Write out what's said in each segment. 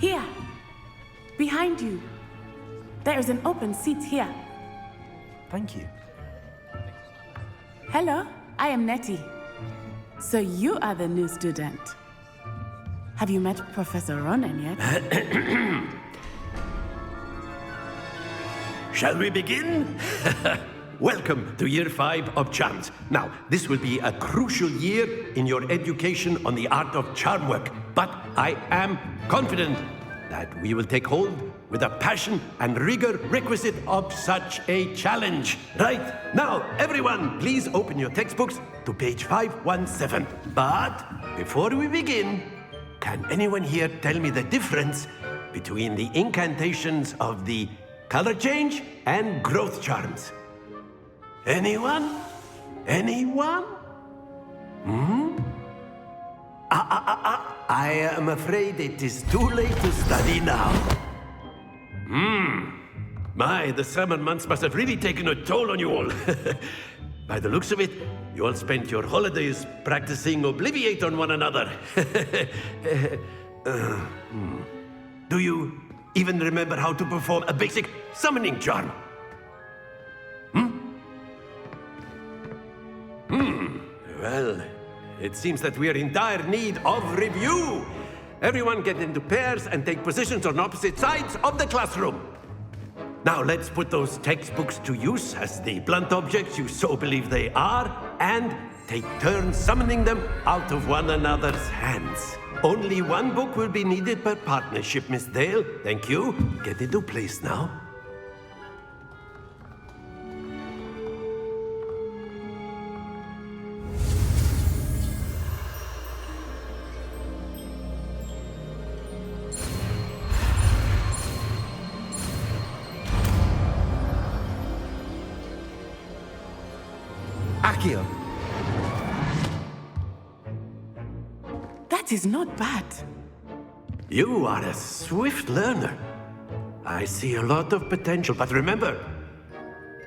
Here. Behind you. There is an open seat here. Thank you. Hello, I am Nettie. So you are the new student. Have you met Professor Ronan yet? Shall we begin? Welcome to Year 5 of Charms. Now, this will be a crucial year in your education on the art of charm work, but I am confident that we will take hold with the passion and rigor requisite of such a challenge. Right, now, everyone, please open your textbooks to page 517. But before we begin, can anyone here tell me the difference between the incantations of the color change and growth charms? Anyone? Anyone? I am afraid it is too late to study now. My, the summer months must have really taken a toll on you all. By the looks of it, you all spent your holidays practicing Obliviate on one another. Do you even remember how to perform a basic summoning charm? Well, it seems that we are in dire need of review. Everyone get into pairs and take positions on opposite sides of the classroom. Now let's put those textbooks to use as the blunt objects you so believe they are, and take turns summoning them out of one another's hands. Only one book will be needed per partnership, Miss Dale. Thank you. Get into place now. Accio. That is not bad. You are a swift learner. I see a lot of potential, but remember,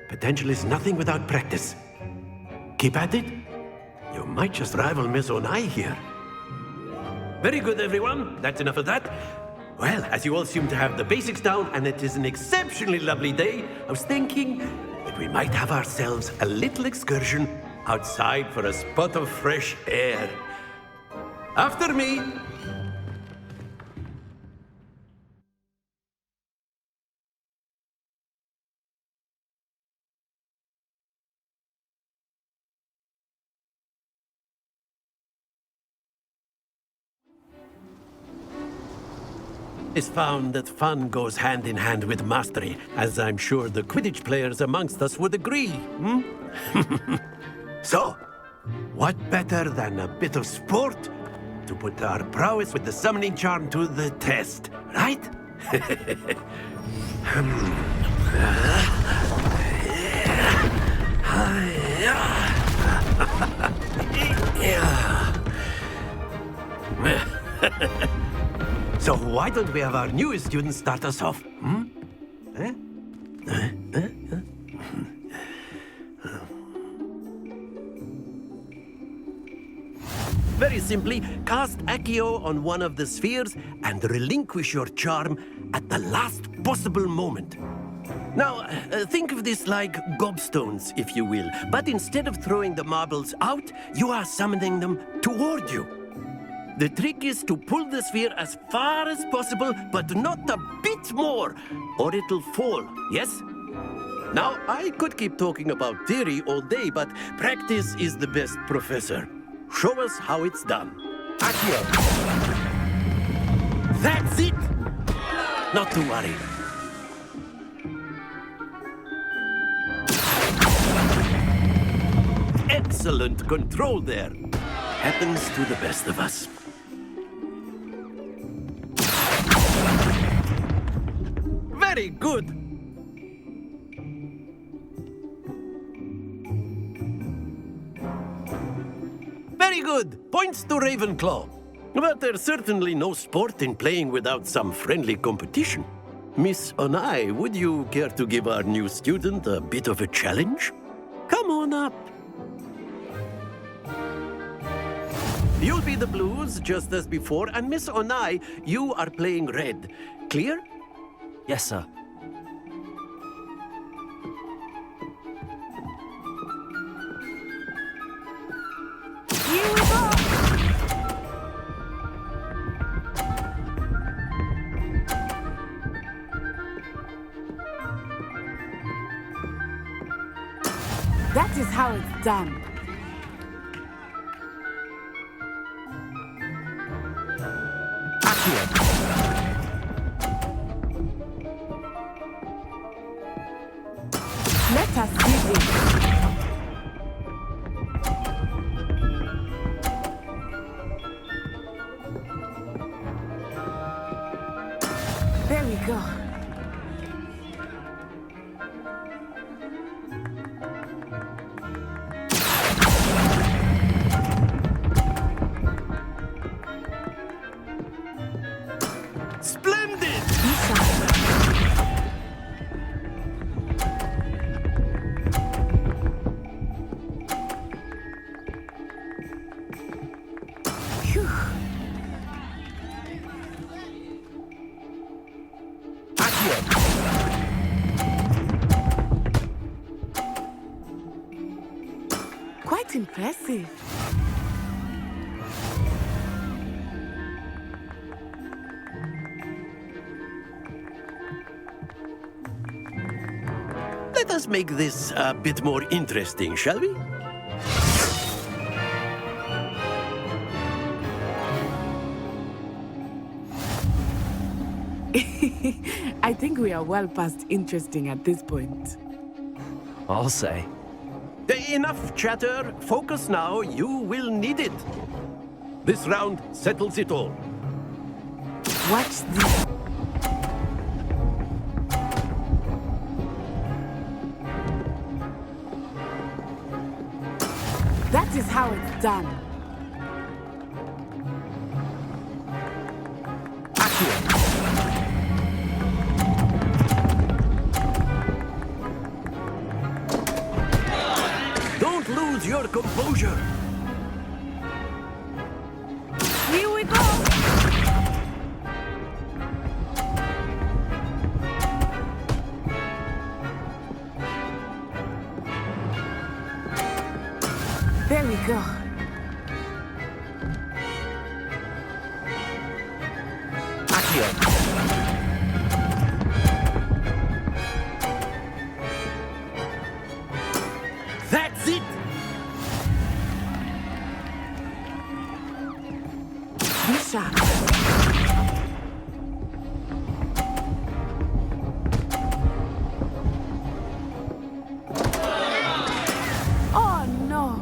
potential is nothing without practice. Keep at it. You might just rival Miss Onai here. Very good, everyone. That's enough of that. Well, as you all seem to have the basics down, and it is an exceptionally lovely day, I was thinking that we might have ourselves a little excursion outside for a spot of fresh air. After me. It's found that fun goes hand in hand with mastery, as I'm sure the Quidditch players amongst us would agree. So, what better than a bit of sport to put our prowess with the summoning charm to the test, right? So why don't we have our newest student start us off? Very simply, cast Accio on one of the spheres and relinquish your charm at the last possible moment. Now, think of this like gobstones, if you will, but instead of throwing the marbles out, you are summoning them toward you. The trick is to pull the sphere as far as possible, but not a bit more, or it'll fall, yes? Now, I could keep talking about theory all day, but practice is the best professor. Show us how it's done. Accio. That's it! Not to worry. Excellent control there. Happens to the best of us. Very good. Very good. Points to Ravenclaw. But there's certainly no sport in playing without some friendly competition. Miss Onai, would you care to give our new student a bit of a challenge? Come on up. You'll be the blues, just as before, and Miss Onai, you are playing red. Clear? Yes, sir. Here we go! That is how it's done. Let us see this. There we go. Splendid! Phew. Quite impressive. Let us make this a bit more interesting, shall we? I think we are well past interesting at this point. I'll say. Enough chatter. Focus now. You will need it. This round settles it all. Watch this. That is how it's done. Don't lose your composure. Here we go. There we go. That's it. Be sharp. Oh no.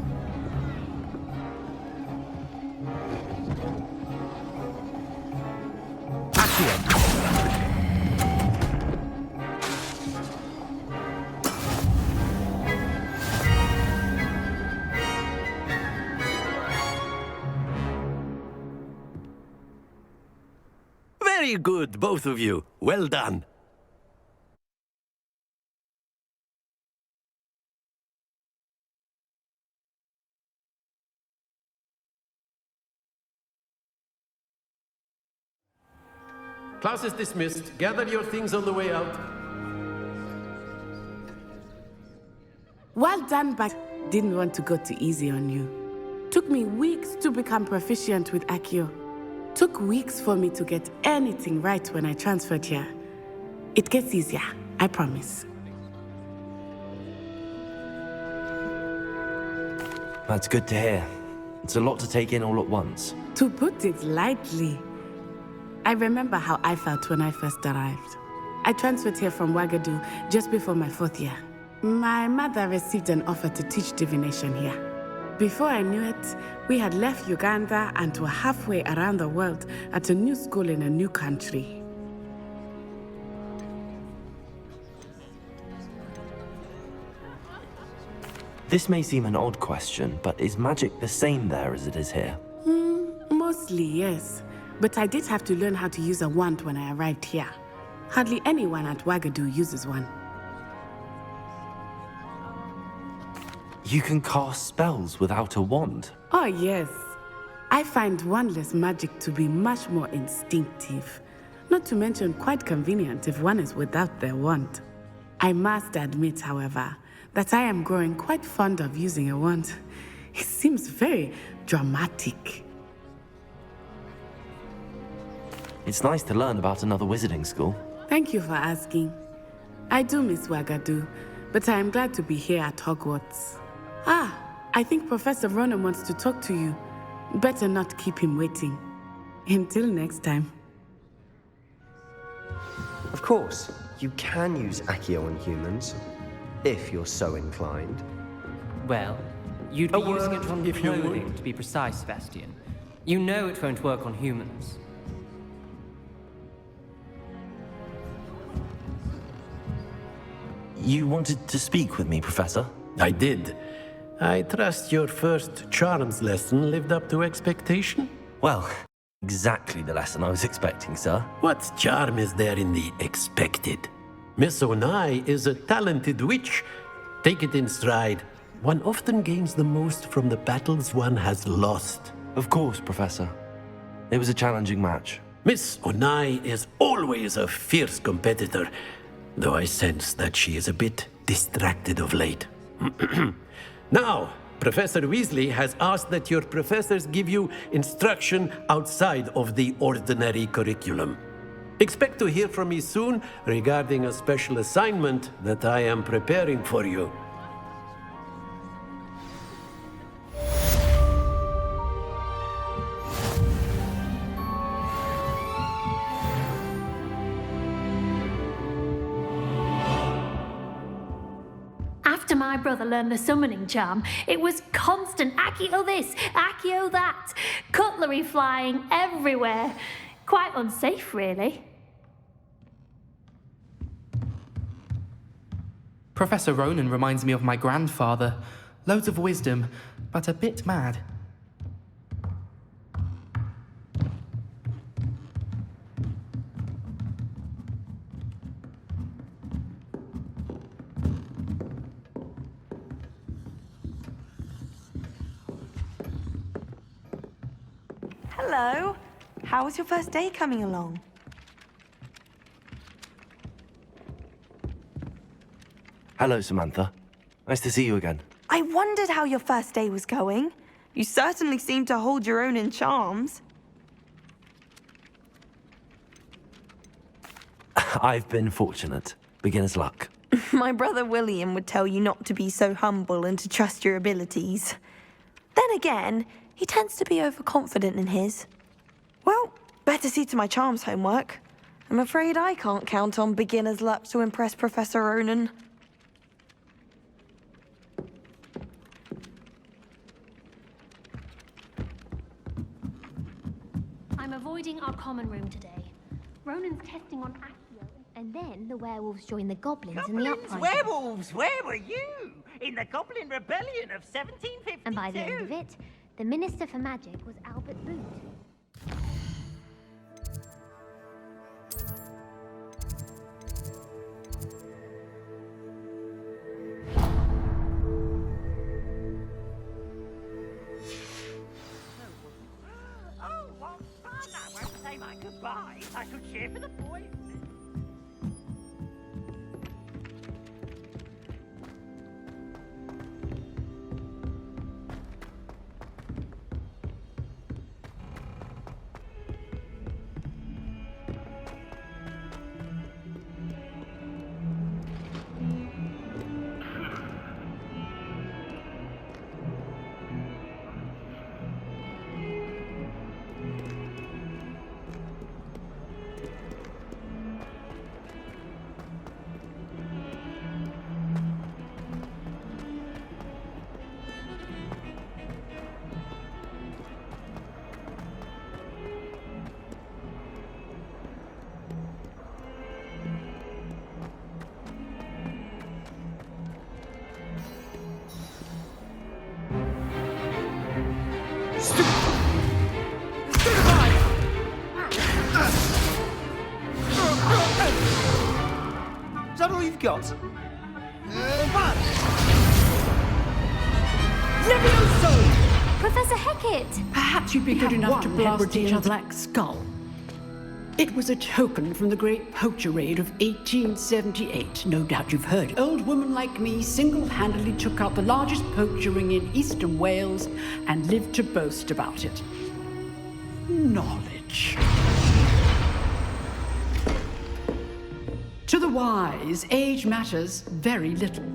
Very good, both of you. Well done. Class is dismissed. Gather your things on the way out. Well done, but didn't want to go too easy on you. Took me weeks to become proficient with Accio. Took weeks for me to get anything right when I transferred here. It gets easier, I promise. That's good to hear. It's a lot to take in all at once. To put it lightly, I remember how I felt when I first arrived. I transferred here from Ouagadougou just before my 4th year. My mother received an offer to teach divination here. Before I knew it, we had left Uganda and were halfway around the world at a new school in a new country. This may seem an odd question, but is magic the same there as it is here? Mostly, yes. But I did have to learn how to use a wand when I arrived here. Hardly anyone at Ouagadougou uses one. You can cast spells without a wand. Oh, yes. I find wandless magic to be much more instinctive, not to mention quite convenient if one is without their wand. I must admit, however, that I am growing quite fond of using a wand. It seems very dramatic. It's nice to learn about another wizarding school. Thank you for asking. I do miss Wagadu, but I am glad to be here at Hogwarts. I think Professor Ronan wants to talk to you. Better not keep him waiting. Until next time. Of course, you can use Accio on humans, if you're so inclined. Well, you'd be A word, using it on if you would. clothing, to be precise, Sebastian. You know it won't work on humans. You wanted to speak with me, Professor? I did. I trust your first charms lesson lived up to expectation? Well, exactly the lesson I was expecting, sir. What charm is there in the expected? Miss Onai is a talented witch. Take it in stride. One often gains the most from the battles one has lost. Of course, Professor. It was a challenging match. Miss Onai is always a fierce competitor, though I sense that she is a bit distracted of late. Now, Professor Weasley has asked that your professors give you instruction outside of the ordinary curriculum. Expect to hear from me soon regarding a special assignment that I am preparing for you. After my brother learned the summoning charm, it was constant Accio this, Accio that, cutlery flying everywhere. Quite unsafe, really. Professor Ronan reminds me of my grandfather. Loads of wisdom, but a bit mad. Hello. How was your first day coming along? Hello, Samantha. Nice to see you again. I wondered how your first day was going. You certainly seem to hold your own in charms. I've been fortunate. Beginner's luck. My brother William would tell you not to be so humble and to trust your abilities. Then again, he tends to be overconfident in his. Well, better see to my charms homework. I'm afraid I can't count on beginner's luck to impress Professor Ronan. I'm avoiding our common room today. Ronan's testing on Accio. And then the werewolves joined the goblins in the Goblins, uprising. werewolves, where were you? In the Goblin Rebellion of 1752. And by the end of it, the Minister for Magic was Albert Boot. Oh, what fun! I won't say my goodbyes. I shall cheer for the boys. Is that all you've got? Levioso! Professor Hecat! Perhaps you'd be good enough to blast each other. Black Skull. It was a token from the Great Poacher Raid of 1878. No doubt you've heard. Old woman like me single-handedly took out the largest poacher ring in eastern Wales and lived to boast about it. Knowledge. To the wise, age matters very little.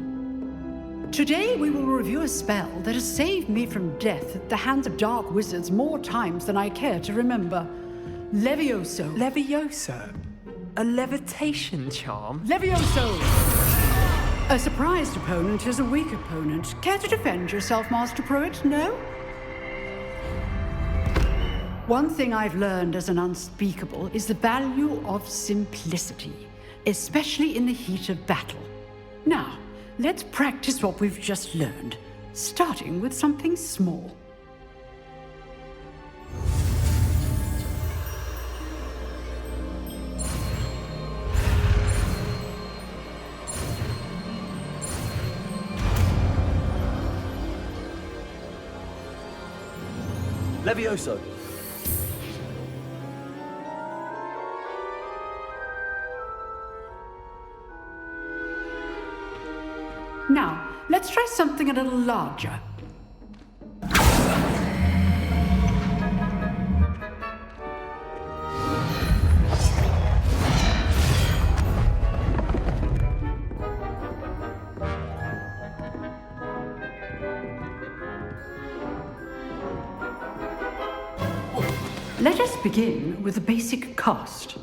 Today we will review a spell that has saved me from death at the hands of dark wizards more times than I care to remember. Levioso. Levioso? A levitation charm? Levioso! A surprised opponent is a weak opponent. Care to defend yourself, Master Pruitt? No? One thing I've learned as an unspeakable is the value of simplicity, especially in the heat of battle. Now, let's practice what we've just learned, starting with something small. Levioso. Now, let's try something a little larger. Let us begin with the basic cast.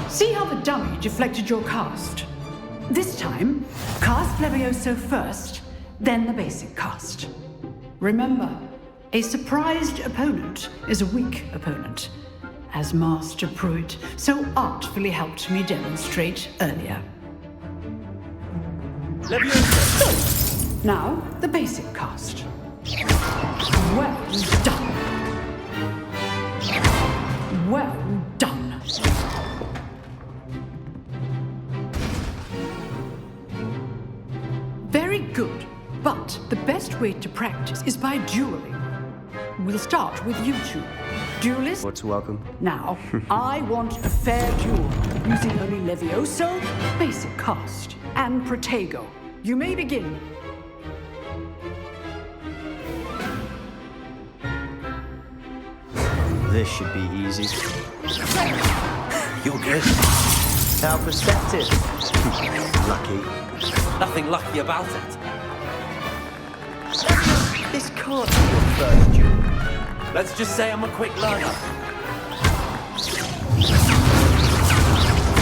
See how the dummy deflected your cast? This time, cast Levioso first, then the basic cast. Remember, a surprised opponent is a weak opponent, as Master Pruitt so artfully helped me demonstrate earlier. Levioso! Now, the basic cast. Well done. Well done. Very good. But the best way to practice is by dueling. We'll start with you two. Duelist? What's welcome? Now, I want a fair duel, using only Levioso, basic cast, and Protego. You may begin. This should be easy. You're good. Our perspective. Lucky. Nothing lucky about it. This can't be your first duel. Let's just say I'm a quick learner.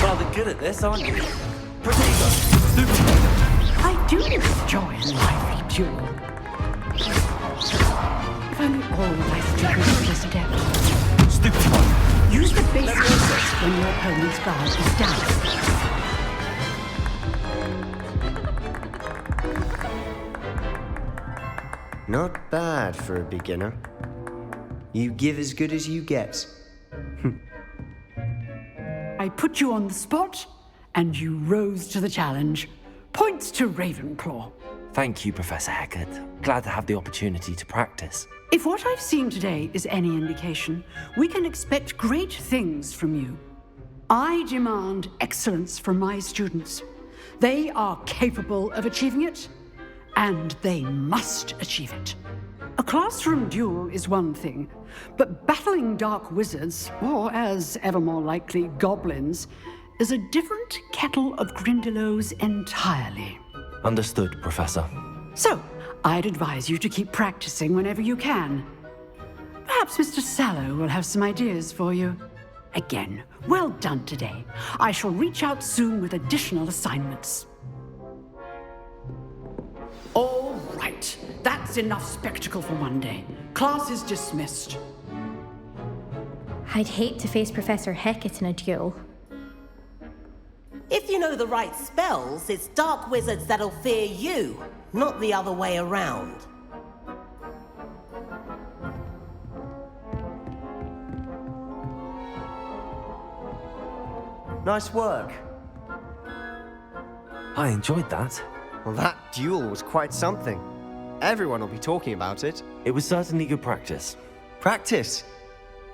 Rather good at this, aren't you? Protego! I do enjoy a lively duel. If only all my students were this adept. Stupid one. Use the basic assist when your opponent's guard is down. Not bad for a beginner. You give as good as you get. I put you on the spot, and you rose to the challenge. Points to Ravenclaw. Thank you, Professor Hecat. Glad to have the opportunity to practice. If what I've seen today is any indication, we can expect great things from you. I demand excellence from my students. They are capable of achieving it, and they must achieve it. A classroom duel is one thing, but battling dark wizards, or as ever more likely, goblins, is a different kettle of Grindylows entirely. Understood, Professor. So, I'd advise you to keep practicing whenever you can. Perhaps Mr. Sallow will have some ideas for you. Again, well done today. I shall reach out soon with additional assignments. All right, that's enough spectacle for one day. Class is dismissed. I'd hate to face Professor Hecat in a duel. If you know the right spells, it's dark wizards that'll fear you, not the other way around. Nice work. I enjoyed that. Well, that duel was quite something. Everyone will be talking about it. It was certainly good practice. Practice?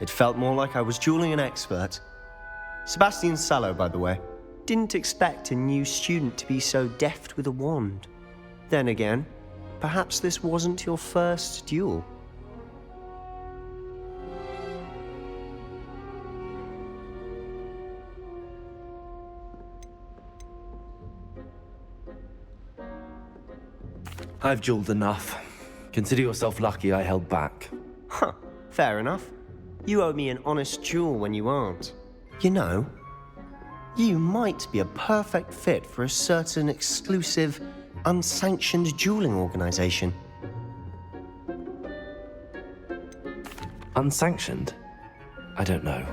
It felt more like I was dueling an expert. Sebastian Sallow, by the way. Didn't expect a new student to be so deft with a wand. Then again, perhaps this wasn't your first duel. I've dueled enough. Consider yourself lucky I held back. Huh, fair enough. You owe me an honest duel when you aren't. You know, you might be a perfect fit for a certain exclusive, unsanctioned dueling organization. Unsanctioned? I don't know.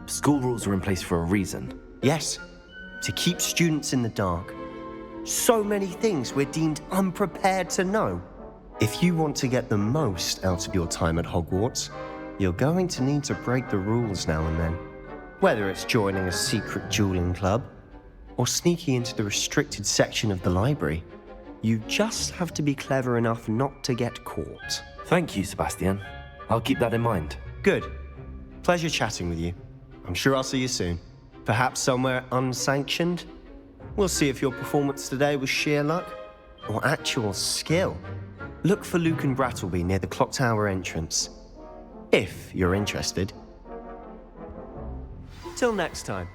School rules are in place for a reason. Yes, to keep students in the dark. So many things we're deemed unprepared to know. If you want to get the most out of your time at Hogwarts, you're going to need to break the rules now and then. Whether it's joining a secret dueling club, or sneaking into the restricted section of the library, you just have to be clever enough not to get caught. Thank you, Sebastian. I'll keep that in mind. Good. Pleasure chatting with you. I'm sure I'll see you soon. Perhaps somewhere unsanctioned? We'll see if your performance today was sheer luck or actual skill. Look for Luke and Brattleby near the clock tower entrance, if you're interested. Till next time.